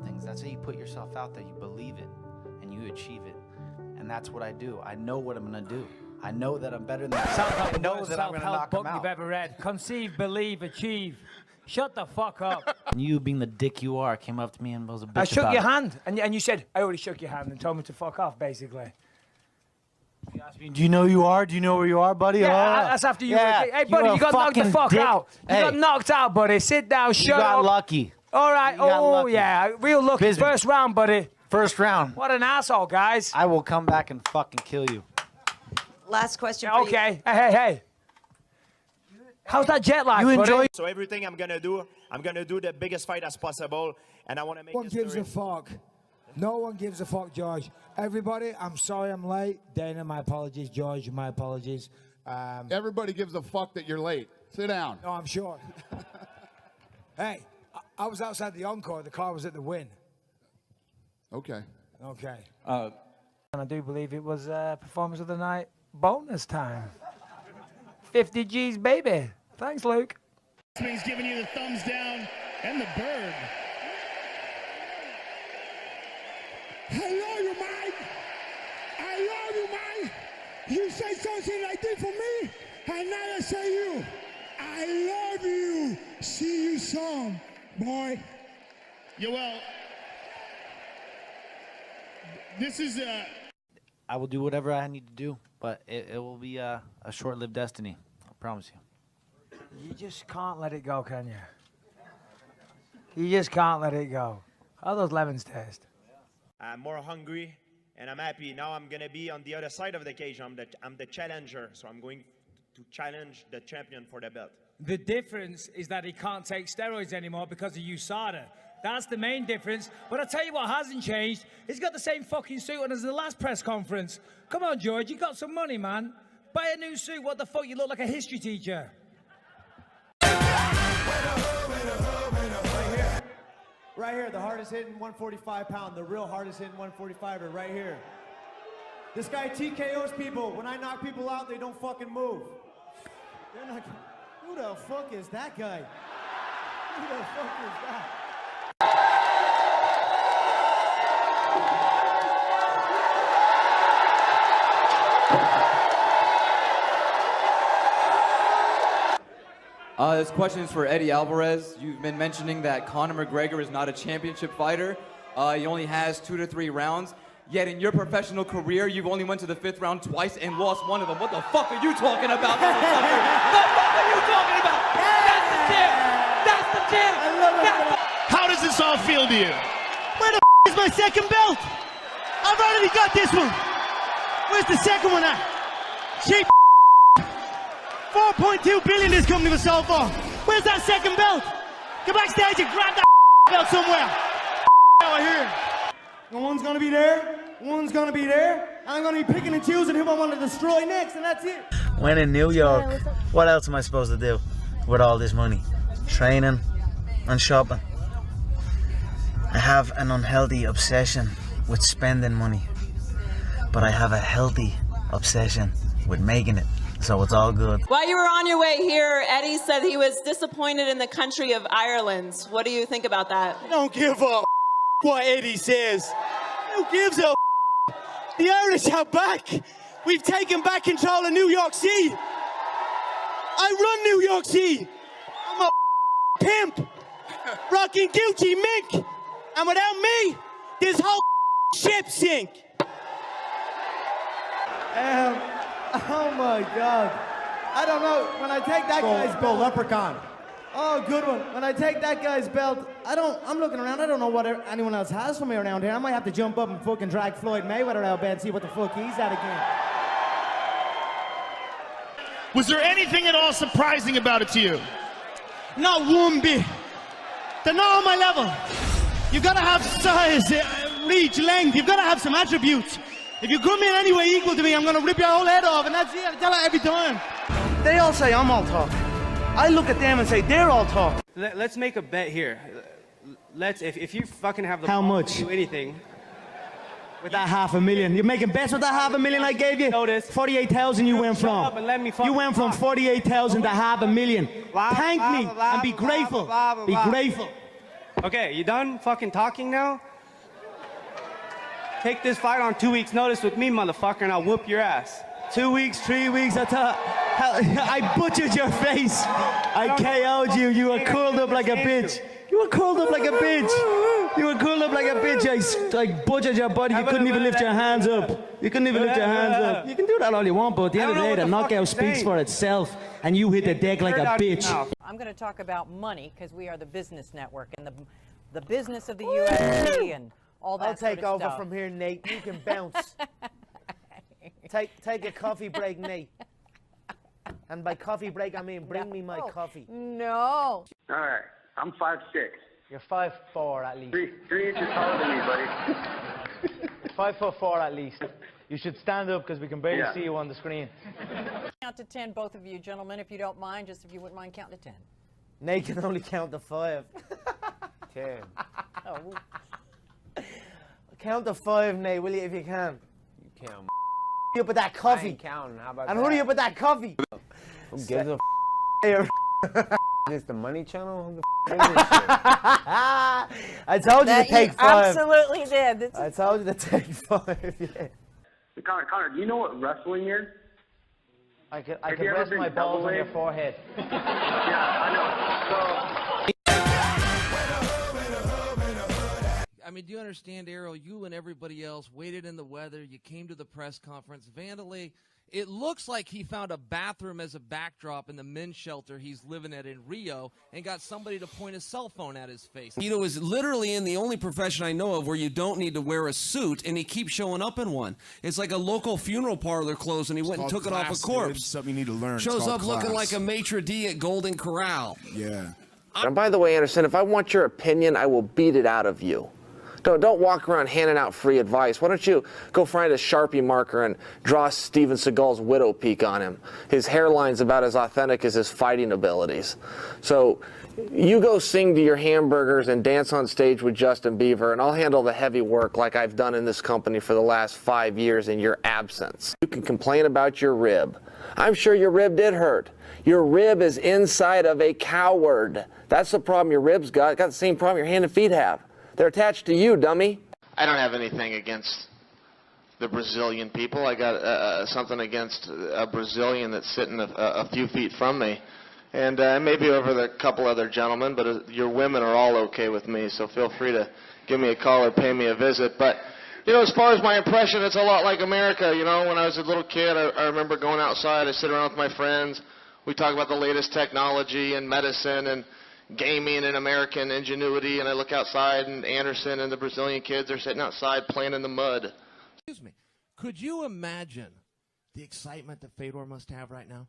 things. That's how you put yourself out there. You believe it, and you achieve it. And that's what I do. I know what I'm gonna do. I know that I'm better than that. Sounds like I know that I'm gonna knock book him out. you've ever read. Conceive, believe, achieve. Shut the fuck up. And you, being the dick you are, came up to me and was a bitch I shook about your it. hand, and you said, I already shook your hand and told me to fuck off, basically. You asked me, do you know who you are? Do you know where you are, buddy? Yeah, that's after you. Yeah, Hey, buddy, you got knocked the fuck out. You got knocked out, buddy. Sit down, shut up. You got lucky. All right. Oh, yeah. Real lucky. Busy. First round, buddy. First round. What an asshole, guys. I will come back and fucking kill you. Last question for you. Okay. Hey. How's that jet lag, You enjoy. So everything I'm gonna do the biggest fight as possible, and I want to make. No one gives a fuck. No one gives a fuck, George. Everybody, I'm sorry I'm late. Dana, my apologies. George, my apologies. Everybody gives a fuck that you're late. Sit down. No, I'm sure. Hey, I was outside the Encore. The car was at the Win. Okay. Okay. And I do believe it was performance of the night bonus time. 50 G's, baby. Thanks, Luke. He's giving you the thumbs down and the bird. I love you, Mike. I love you, Mike. You say something like this for me, and now I say you. I love you. See you soon, boy. Yeah, well, this is I will do whatever I need to do, but it will be a short-lived destiny. I promise you. You just can't let it go, can you? You just can't let it go. How those lemons taste? I'm more hungry, and I'm happy. Now I'm gonna be on the other side of the cage. I'm the challenger, so I'm going to challenge the champion for the belt. The difference is that he can't take steroids anymore because of USADA. That's the main difference. But I'll tell you what hasn't changed. He's got the same fucking suit on as the last press conference. Come on, George, you got some money, man. Buy a new suit. What the fuck? You look like a history teacher. Right here, the hardest hitting 145 pound, the real hardest hitting 145er right here. This guy TKOs people. When I knock people out, they don't fucking move. They're not. Who the fuck is that guy? Who the fuck is that? This question is for Eddie Alvarez. You've been mentioning that Conor McGregor is not a championship fighter. He only has 2 to 3 rounds. Yet in your professional career, you've only went to the 5th round twice and lost one of them. What the fuck are you talking about, motherfucker? What the fuck are you talking about? That's the champ! That's the champ! how does this all feel to you? Where the is my second belt? I've already got this one. Where's the second one at? Cheap 4.2 billion this company was sold for. Where's that second belt? Go backstage and grab that belt somewhere. Out here. No one's gonna be there. One's gonna be there. I'm gonna be picking and choosing who I want to destroy next, and that's it. When in New York, what else am I supposed to do with all this money? Training and shopping. I have an unhealthy obsession with spending money, but I have a healthy obsession with making it. So it's all good. While you were on your way here, Eddie said he was disappointed in the country of Ireland. What do you think about that? I don't give a what Eddie says. Who gives a The Irish are back. We've taken back control of New York City. I run New York City. I'm a pimp. Rocking Gucci mink. And without me, this whole ship sink. Oh my God. I don't know. When I take that guy's belt. Leprechaun. Oh, good one. When I take that guy's belt, I'm looking around. I don't know what anyone else has for me around here. I might have to jump up and fucking drag Floyd Mayweather out of bed and see what the fuck he's at again. Was there anything at all surprising about it to you? Not one bit. They're not on my level. You've got to have size, reach, length. You've got to have some attributes. If you come in any way equal to me, I'm going to rip your whole head off, and that's it. I tell her every time. They all say I'm all talk. I look at them and say they're all talk. Let's make a bet here. If you fucking have the How ball much? to do anything. With that $500,000. You're making bets with that $500,000 I gave you? Notice. 48,000 you went from. Shut up and let me You went from 48,000 to $500,000. Thank me and be grateful. Be grateful. Okay, you done fucking talking now? Take this fight on 2 weeks' notice with me, motherfucker, and I'll whoop your ass. 2 weeks, 3 weeks, I butchered your face. I KO'd you. You were curled up like a bitch. You were curled up like a bitch. You were curled up like a bitch. I butchered your body. You couldn't even lift your hands up. You couldn't even lift your hands up. You can do that all you want, but at the end of the day, the knockout speaks for itself, and you hit the deck like a bitch. I'm going to talk about money because we are the business network and the business of the UFC and all that I'll take sort of over stuff. from here, Nate. You can bounce. Take a coffee break, Nate. And by coffee break, I mean bring me my coffee. No. All right. I'm 5'6". You're 5'4" at least. 3 inches taller than me, buddy. 5'4" at least. You should stand up because we can barely Yeah. see you on the screen. Count to 10, both of you gentlemen, if you don't mind, just if you wouldn't mind counting to 10. Nate can only count to 5. 10. Oh. Count to 5, Nate, will you, if you can? You count. You up with that coffee. I ain't counting. How about And that? who are you up with that coffee? Who gives a Is this the Money Channel? Who the is this shit? I told you to take 5. Absolutely did. I told you to take 5, yeah. Connor, do you know what wrestling is? I could Have you ever rest been my balls on your double-A? forehead. Yeah, I know. I mean, do you understand, Errol? You and everybody else waited in the weather. You came to the press conference. Vandalay, it looks like he found a bathroom as a backdrop in the men's shelter he's living at in Rio and got somebody to point a cell phone at his face. Tito is literally in the only profession I know of where you don't need to wear a suit, and he keeps showing up in one. It's like a local funeral parlor closed, and he went and took it off a corpse. Something you need to learn. Shows up looking like a maitre d' at Golden Corral. Yeah. And by the way, Anderson, if I want your opinion, I will beat it out of you. Don't walk around handing out free advice. Why don't you go find a Sharpie marker and draw Steven Seagal's widow peak on him? His hairline's about as authentic as his fighting abilities. So you go sing to your hamburgers and dance on stage with Justin Bieber, and I'll handle the heavy work like I've done in this company for the last 5 years in your absence. You can complain about your rib. I'm sure your rib did hurt. Your rib is inside of a coward. That's the problem your rib's got. It's got the same problem your hand and feet have. They're attached to you, dummy. I don't have anything against the Brazilian people. I got something against a Brazilian that's sitting a few feet from me. And maybe over the couple other gentlemen, but your women are all okay with me, so feel free to give me a call or pay me a visit. But, you know, as far as my impression, it's a lot like America. You know, when I was a little kid, I remember going outside, I'd sit around with my friends. We talk about the latest technology and medicine and gaming and American ingenuity, and I look outside, and Anderson and the Brazilian kids are sitting outside playing in the mud. Excuse me. Could you imagine the excitement that Fedor must have right now?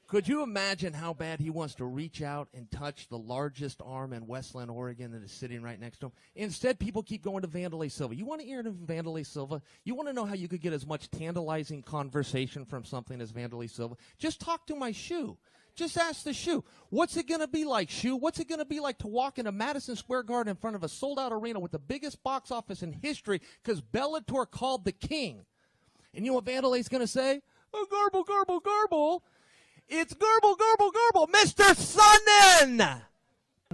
Could you imagine how bad he wants to reach out and touch the largest arm in Westland, Oregon that is sitting right next to him? Instead, people keep going to Vandalay Silva. You want to hear Vandalay Silva? You want to know how you could get as much tantalizing conversation from something as Vandalay Silva? Just talk to my shoe. Just ask the shoe, what's it going to be like, shoe? What's it going to be like to walk into Madison Square Garden in front of a sold-out arena with the biggest box office in history because Bellator called the king? And you know what Vandalay's going to say? Oh, garble, garble, garble. It's garble, garble, garble, Mr. Sonnen!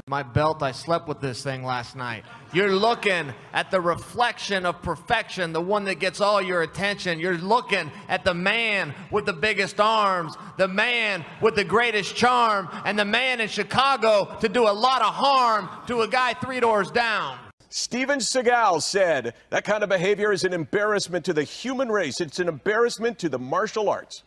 My belt, I slept with this thing last night. You're looking at the reflection of perfection, the one that gets all your attention. You're looking at the man with the biggest arms, the man with the greatest charm, and the man in Chicago to do a lot of harm to a guy 3 doors down. Steven Seagal said that kind of behavior is an embarrassment to the human race. It's an embarrassment to the martial arts.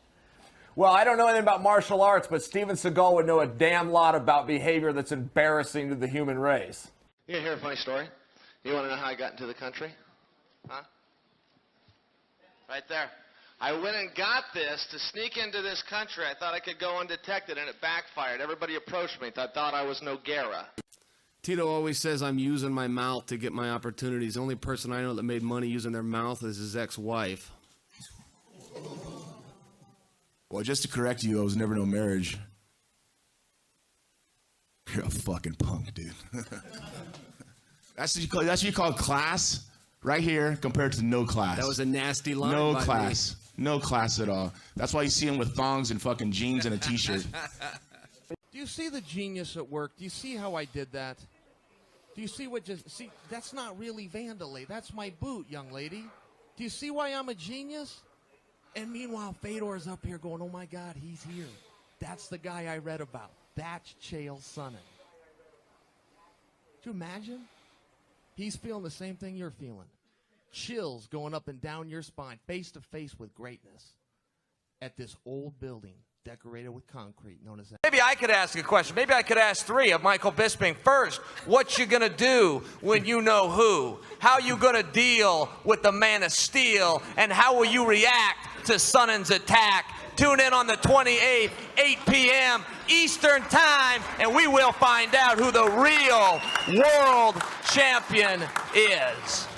Well, I don't know anything about martial arts, but Steven Seagal would know a damn lot about behavior that's embarrassing to the human race. You hear a funny story? You want to know how I got into the country? Huh? Right there. I went and got this to sneak into this country. I thought I could go undetected, and it backfired. Everybody approached me. I thought I was Noguera. Tito always says I'm using my mouth to get my opportunities. The only person I know that made money using their mouth is his ex-wife. Well, just to correct you, I was never no marriage. You're a fucking punk, dude. That's what you call class, right here, compared to no class. That was a nasty line. No class. No class at all. That's why you see him with thongs and fucking jeans and a t-shirt. Do you see the genius at work? Do you see how I did that? Do you see what just, see, that's not really vandalism. That's my boot, young lady. Do you see why I'm a genius? And meanwhile, Fedor's up here going, oh my God, he's here. That's the guy I read about. That's Chael Sonnen. Could you imagine? He's feeling the same thing you're feeling. Chills going up and down your spine, face to face with greatness at this old building decorated with concrete known as that. Maybe I could ask a question. Maybe I could ask three of Michael Bisping. First, what you gonna do when you know who? How you gonna deal with the Man of Steel? And how will you react to Sonnen's attack? Tune in on the 28th, 8 p.m. Eastern Time, and we will find out who the real world champion is.